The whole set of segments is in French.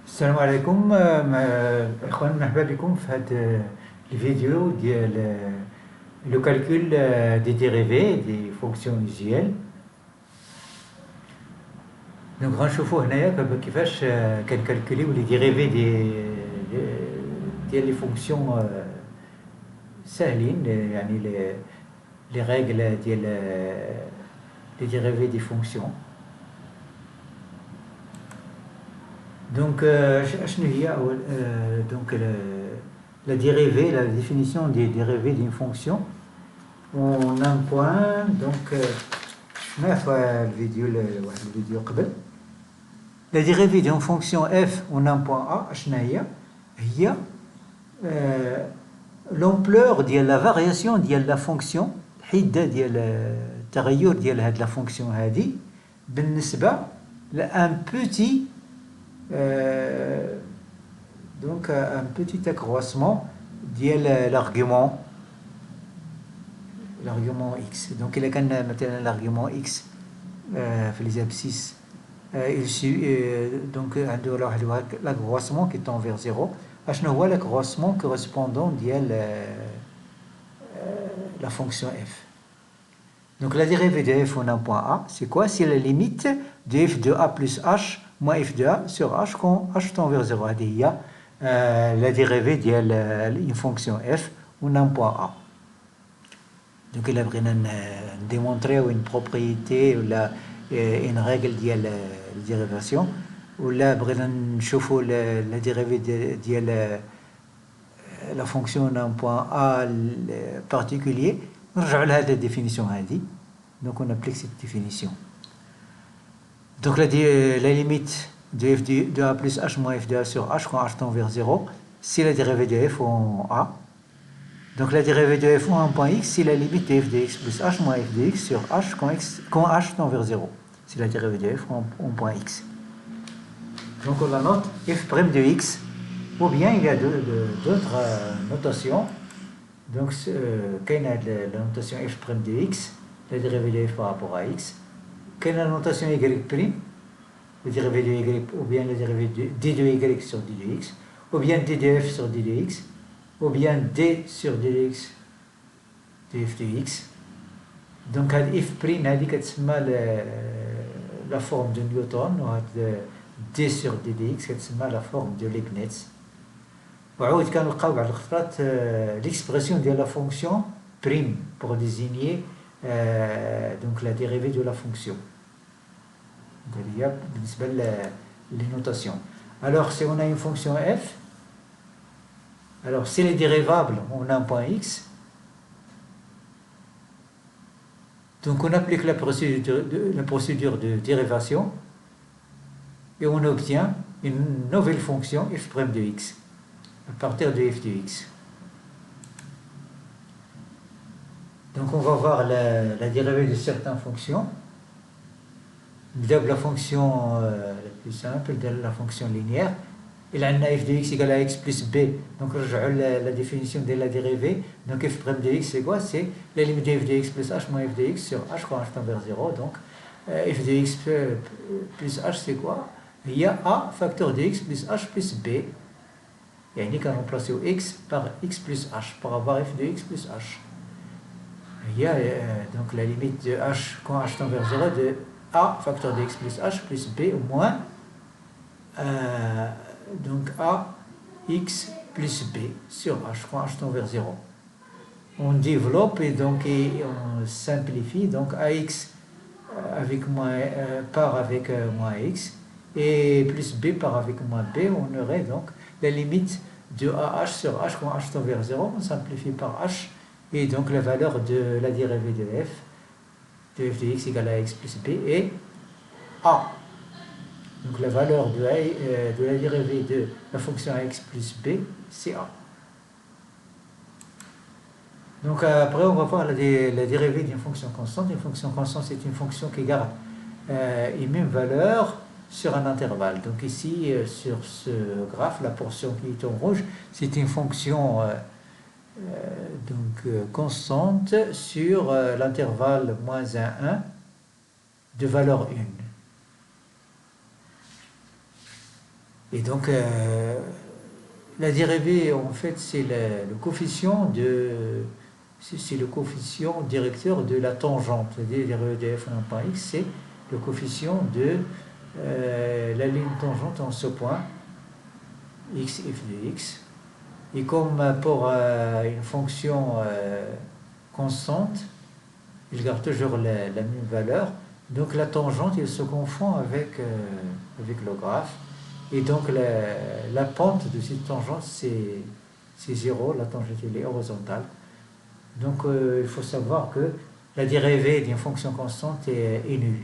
السلام عليكم اخوان، مرحبا بكم في هذا الفيديو ديال لو كالكول دي ديريفي دي فونكسيون usuelles. دونك غنشوفوا هنايا كيفاش كنكالكوليو لي ديريفي ديال لي فونكسيون ساهلين، يعني لي ريغل ديال لي ديريفي دي فونكسيون. Donc, donc la dérivée, la définition des dérivés d'une fonction. On a un point, donc, la dérivée d'une fonction f, on a un point A, il y a l'ampleur de la variation de la fonction, التغير ديال هاد la fonction هادي بالنسبة لأن petit donc un petit accroissement de l'argument x. Donc il y a maintenant l'argument x في les abscisses donc l'accroissement qui tend vers 0. Je vois l'accroissement correspondant de la fonction f. Donc la dérivée de f on a un point A, c'est quoi? C'est la limite de f de a plus h moins f de a sur h quand h tend vers 0. Il y a la dérivée d'une fonction f on a un point A. Donc il a démontré une propriété ou une règle de la dérivation, ou là نشوفوا la dérivée de la fonction on a un point A particulier. نرجع لهذه الديفينيسيون هذه. Donc on applique cette définition. Donc la limite de f de a plus h moins f de a sur h quand h tend vers 0, c'est la dérivée de f en a. Donc la dérivée de f en 1.x, c'est la limite de f de x plus h moins f de x sur h quand h tend vers 0. C'est la dérivée de f en point x. Donc on la note f' de x, ou bien il y a d'autres notations. Donc, quand il y a la notation f' de x, la dérivée de f par rapport à x, quand il y a la notation y', la dérivée de y, ou bien la dérivée de d de y sur d de x, ou bien d de f sur d de x, ou bien d sur d de x de f de x. Donc, f' la forme de Newton, ou d sur d de x, la forme de Leibniz. وعود كنلقاو بعض الخطرات l'expression de la fonction prime pour désigner donc la dérivée de la fonction. هذه بالنسبة les notations. Alors si on a une fonction f, alors si elle est dérivable on a un point x, donc on applique la procédure de dérivation et on obtient une nouvelle fonction f' de x à partir de f de x. Donc on va voir la dérivée de certaines fonctions. La fonction la plus simple, la fonction linéaire. Il a f de x égale à x plus b. Donc la définition de la dérivée. Donc f' de x c'est quoi? C'est la limite de f de x plus h moins f de x sur h quand h tend vers 0. Donc f de x plus h c'est quoi? Il y a a facteur de x plus h plus b. يعني كنرمبلاسيو x par x plus h pour avoir f de x plus h. Il y a donc la limite de h quand h tend vers 0 de a facteur de x plus h plus b au moins donc a x plus b sur h quand h tend vers 0. On développe et donc on simplifie, donc ax avec moins par avec moins x et plus b par avec moins b, on aurait donc la limite de AH sur H quand H tend vers 0, on simplifie par H, et donc la valeur de la dérivée de f de x égale à x plus b et A. Donc la valeur de la dérivée de la fonction x plus b, c'est A. Donc après on va voir la dérivée d'une fonction constante. Une fonction constante c'est une fonction qui garde une même valeur sur un intervalle. Donc ici, sur ce graphe, la portion qui est en rouge, c'est une fonction constante sur l'intervalle moins 1, 1 de valeur 1. Et donc, la dérivée, en fait, c'est le coefficient c'est le coefficient directeur de la tangente. La dérivée de f en un point x, c'est le coefficient de la ligne tangente en ce point, x, f de x. Et comme pour une fonction constante, il garde toujours la même valeur, donc la tangente, elle se confond avec le graphe. Et donc la pente de cette tangente, c'est 0, la tangente elle est horizontale. Donc il faut savoir que la dérivée d'une fonction constante est nulle.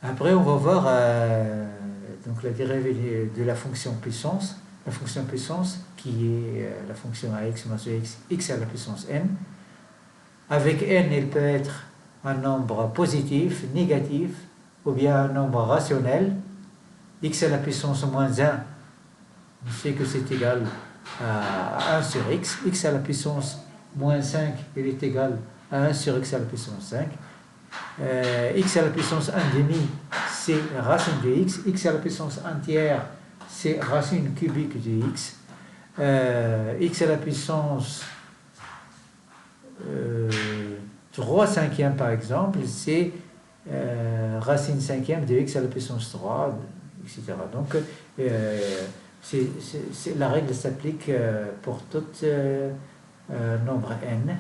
Après, on va voir donc la dérivée de la fonction puissance. La fonction puissance qui est la fonction ax moins x, x à la puissance n. Avec n, elle peut être un nombre positif, négatif, ou bien un nombre rationnel. X à la puissance moins 1, on sait que c'est égal à 1 sur x. X à la puissance moins 5, il est égal à 1 sur x à la puissance 5. X à la puissance 1 demi, c'est racine de x. X à la puissance 1 tiers, c'est racine cubique de x. X à la puissance 3 cinquièmes par exemple, c'est racine cinquième de x à la puissance 3, etc. Donc la règle s'applique pour tout nombre n.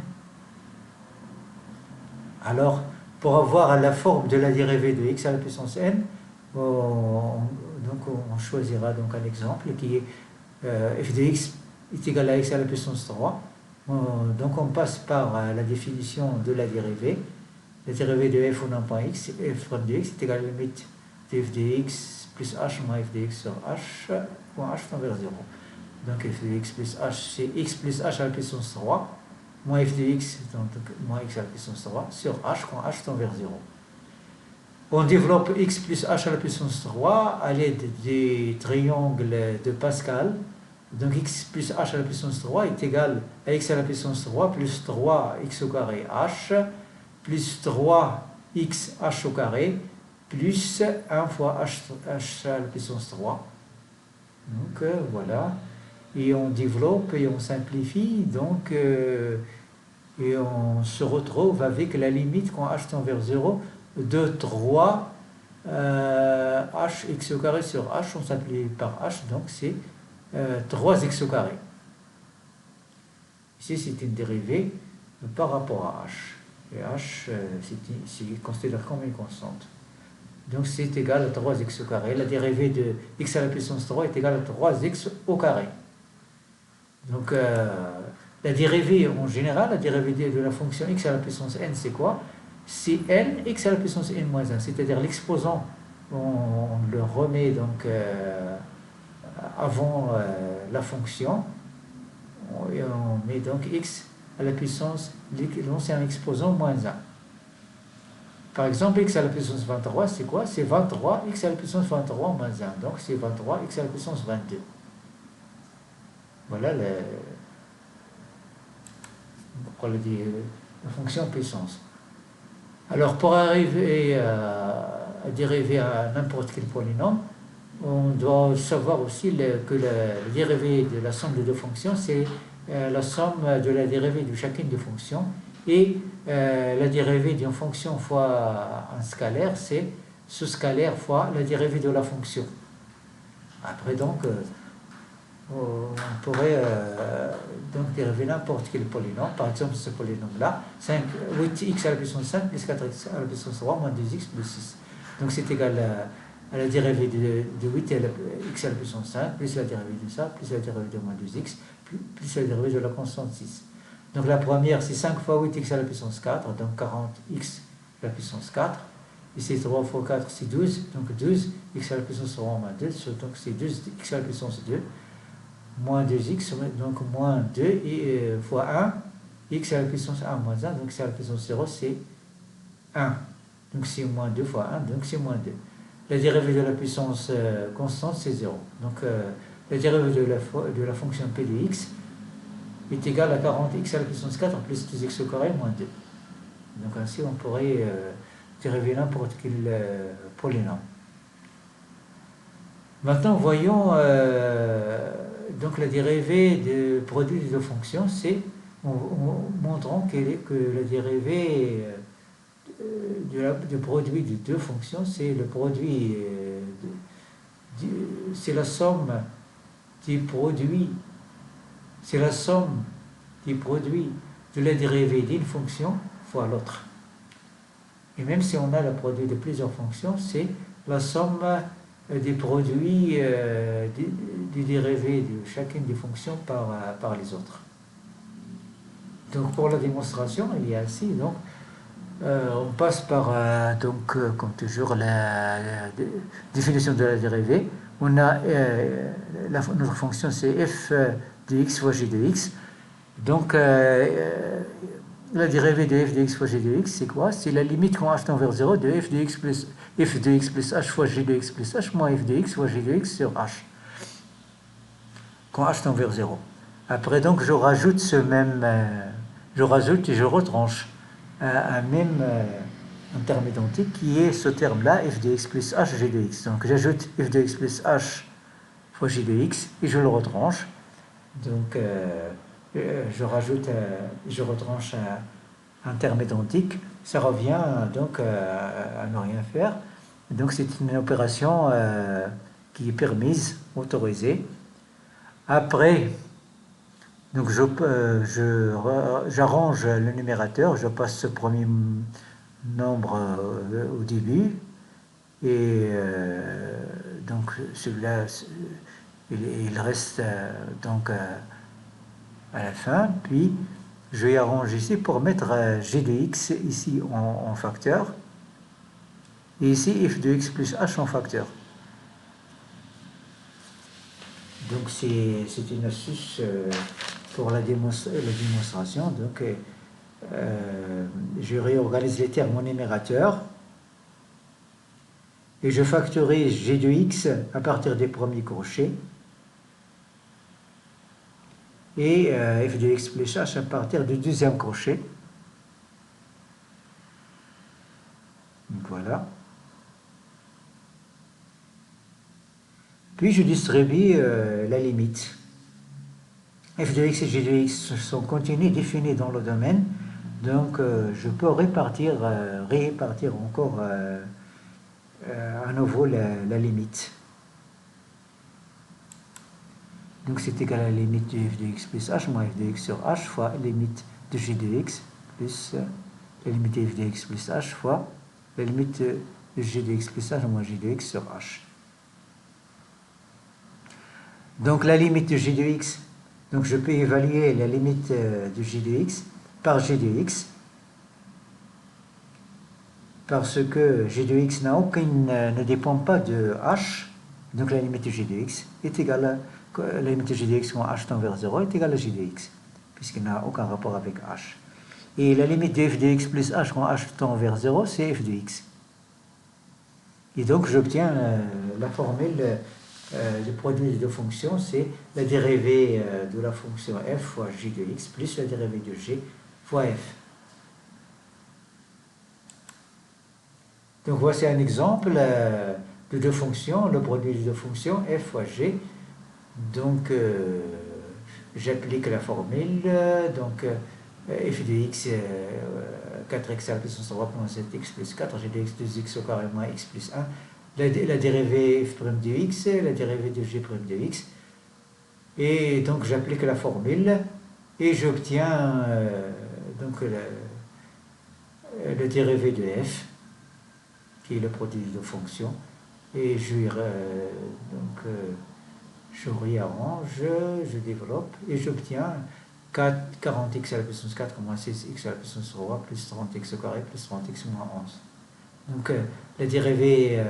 Alors, pour avoir la forme de la dérivée de x à la puissance n, on choisira donc un exemple qui est f de x est égal à x à la puissance 3. Donc on passe par la définition de la dérivée. La dérivée de f en un point x, f de x est égal à la limite de f de x plus h moins f de x sur h, point h tend vers 0. Donc f de x plus h, c'est x plus h à la puissance 3, moins f de x, donc moins x à la puissance 3, sur h quand h tend vers 0. On développe x plus h à la puissance 3 à l'aide des triangles de Pascal. Donc x plus h à la puissance 3 est égal à x à la puissance 3 plus 3x au carré h plus 3x h au carré plus 1 fois h à la puissance 3. Donc voilà. Et on développe et on simplifie. Donc et on se retrouve avec la limite quand h tend vers 0 de 3 hx au carré sur h. On simplifie par h, donc c'est 3x au carré. Ici, c'est une dérivée par rapport à h. Et h, c'est considéré comme une constante. Donc, c'est égal à 3x au carré. La dérivée de x à la puissance 3 est égale à 3x au carré. Donc, la dérivée, en général, la dérivée de la fonction x à la puissance n, c'est quoi? C'est n, x à la puissance n moins 1. C'est-à-dire l'exposant, on le remet donc avant la fonction, et on met donc x à la puissance, l'ancien exposant moins 1. Par exemple, x à la puissance 23, c'est quoi? C'est 23, x à la puissance 23 moins 1. Donc c'est 23, x à la puissance 22. Voilà la fonction puissance. Alors pour arriver à dériver à n'importe quel polynôme, on doit savoir aussi que la dérivée de la somme de deux fonctions, c'est la somme de la dérivée de chacune des fonctions. Et la dérivée d'une fonction fois un scalaire, c'est ce scalaire fois la dérivée de la fonction. Après donc, on pourrait donc dériver n'importe quel polynôme. Par exemple, ce polynôme-là, 8x à la puissance 5 plus 4x à la puissance 3 moins 2x plus 6. Donc c'est égal à la dérivée de 8 à x à la puissance 5, plus la dérivée de ça, plus la dérivée de moins 2x, plus la dérivée de la constante 6. Donc la première, c'est 5 fois 8x à la puissance 4, donc 40x à la puissance 4. Ici, 3 fois 4, c'est 12, donc 12, x à la puissance 3 moins 2, donc c'est 12x à la puissance 2, moins 2x, donc moins 2, et fois 1, x à la puissance 1 moins 1, donc x à la puissance 0, c'est 1. Donc c'est moins 2 fois 1, donc c'est moins 2. La dérivée de la puissance constante, c'est 0. Donc la dérivée de la fonction p de x est égale à 40x à la puissance 4 plus 2x au carré moins 2. Donc ainsi, on pourrait dériver n'importe quel polynôme. Maintenant, voyons donc la dérivée du produit de deux fonctions, c'est, montrons que la dérivée du produit de deux fonctions, c'est le produit, c'est la somme des produits, c'est la somme des produits de la dérivée d'une fonction fois l'autre. Et même si on a le produit de plusieurs fonctions, c'est la somme des produits des dérivés de chacune des fonctions par les autres. Donc pour la démonstration, il y a ainsi, donc on passe par, comme toujours, la définition de la dérivée. On a notre fonction, c'est f de x fois g de x. Donc la dérivée de f de x fois g de x, c'est quoi? C'est la limite quand h tend vers 0 de f de x plus h fois g de x plus h moins f de x fois g de x sur h. Quand h tend vers 0. Après, donc, je rajoute ce même... je rajoute et je retranche un même un terme identique qui est ce terme-là, f de x plus h g de x. Donc, j'ajoute f de x plus h fois g de x et je le retranche. Donc, je rajoute, je retranche un terme identique. Ça revient donc à ne rien faire. Donc, c'est une opération qui est permise, autorisée. Après, donc j'arrange le numérateur, je passe ce premier nombre au début, et donc celui-là, il reste donc à la fin, puis je vais arranger ici pour mettre g de x ici en facteur, et ici f de x plus h en facteur. Donc c'est une astuce pour la démonstration. Donc je réorganise les termes au numérateur et je factorise g de x à partir des premiers crochets et f de x plus h à partir du deuxième crochet. Donc voilà. Puis je distribue la limite. f de x et g de x sont continus définis dans le domaine, donc je peux répartir encore à nouveau la limite. Donc c'est égal à la limite de f de x plus h moins f de x sur h fois la limite de g de x plus la limite de f de x plus h fois la limite de g de x plus h moins g de x sur h. Donc la limite de g de x, donc je peux évaluer la limite de g de x par g de x, parce que g de x ne dépend pas de h, donc la limite de g de x est égale à la limite de g de x quand h tend vers 0 est égale à g de x, puisqu'il n'a aucun rapport avec h. Et la limite de f de x plus h quand h tend vers 0, c'est f de x. Et donc j'obtiens la formule du produit de deux fonctions, c'est la dérivée de la fonction f fois g de x plus la dérivée de g fois f. Donc voici un exemple de deux fonctions, le produit de deux fonctions f fois g. Donc j'applique la formule, donc f de x 4x à la puissance 3 moins 7x plus 4, g de x 2x au carré moins x plus 1, la dérivée f' de x, la dérivée de g' de x, et donc j'applique la formule et j'obtiens donc le dérivé de f, qui est le produit de fonctions, et je réarrange, je développe, et j'obtiens 40x à la puissance 4 moins 6x à la puissance 3 plus 30x au carré plus 30x moins 11. Donc la dérivée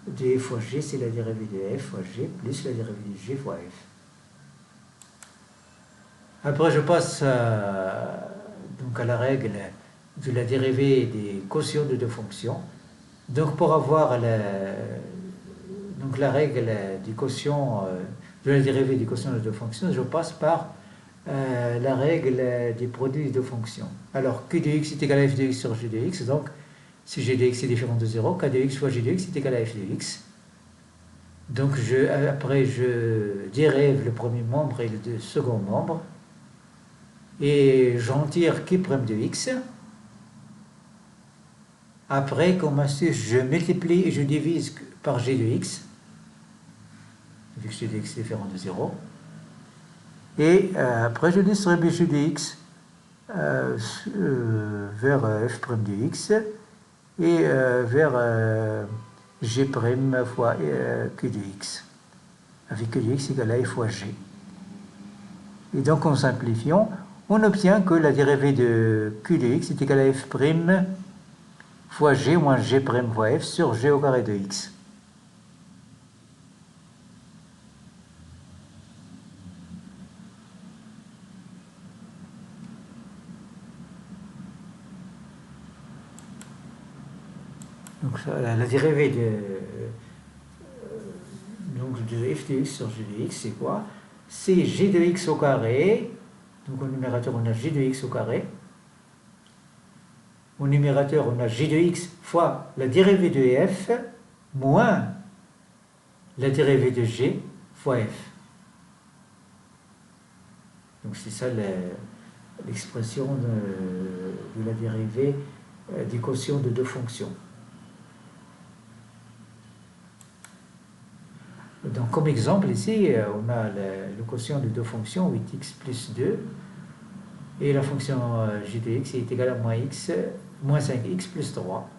de f fois g, c'est la dérivée de f fois g plus la dérivée de g fois f. Après je passe donc à la règle de la dérivée des quotients de deux fonctions. Donc pour avoir la règle du quotient, de la dérivée du quotient de deux fonctions, je passe par la règle des produits de deux fonctions. Alors q de x est égal à f de x sur g de x, donc si g de x est différent de 0, k de x fois g de x est égal à f de x. Donc après je dérive le premier membre et le second membre. Et j'en tire Q' de x. Après, comme astuce, je multiplie et je divise par g de x, vu que g de x est différent de 0. Et après, je distribue g de x vers f' de x et vers g' fois q de x, avec q de x égale à f fois g. Et donc, en simplifiant, on obtient que la dérivée de q de x est égale à f' fois g moins g' fois f sur g au carré de x. Donc la dérivée de f de x sur g de x, c'est quoi? C'est g de x au carré. Donc au numérateur, on a g de x au carré. Au numérateur, on a g de x fois la dérivée de f moins la dérivée de g fois f. Donc c'est ça l'expression de la dérivée du quotient de deux fonctions. Donc comme exemple ici, on a le quotient de deux fonctions, 8x plus 2, et la fonction g de x est égale à moins 5x plus 3.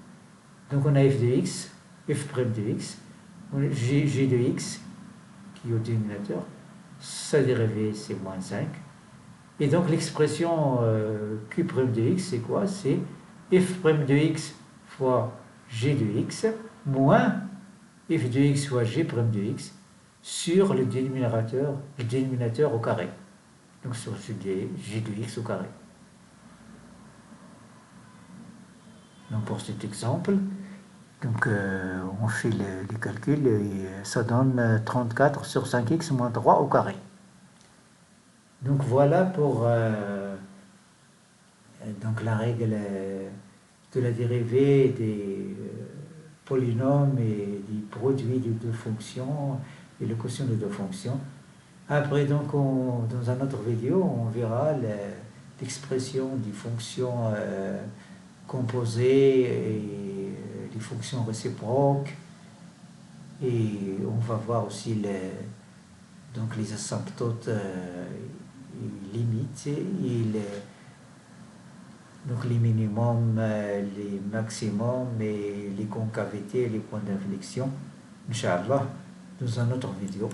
Donc on a f de x, f' de x, g de x, qui est au dénominateur, sa dérivée c'est moins 5. Et donc l'expression q' de x, c'est quoi? C'est f' de x fois g de x moins f de x fois g' de x sur le dénominateur au carré. Donc sur g de x au carré. Donc pour cet exemple, donc, on fait les calculs et ça donne 34 sur 5x moins 3 au carré. Donc voilà pour donc la règle de la dérivée des polynômes et du produit de deux fonctions et le quotient de deux fonctions. Après, donc, dans un autre vidéo, on verra l'expression des fonctions composées et les fonctions réciproques. Et on va voir aussi donc les asymptotes limites et donc les minimums, les maximums et les concavités et les points d'inflexion. Inch'Allah, dans une autre vidéo.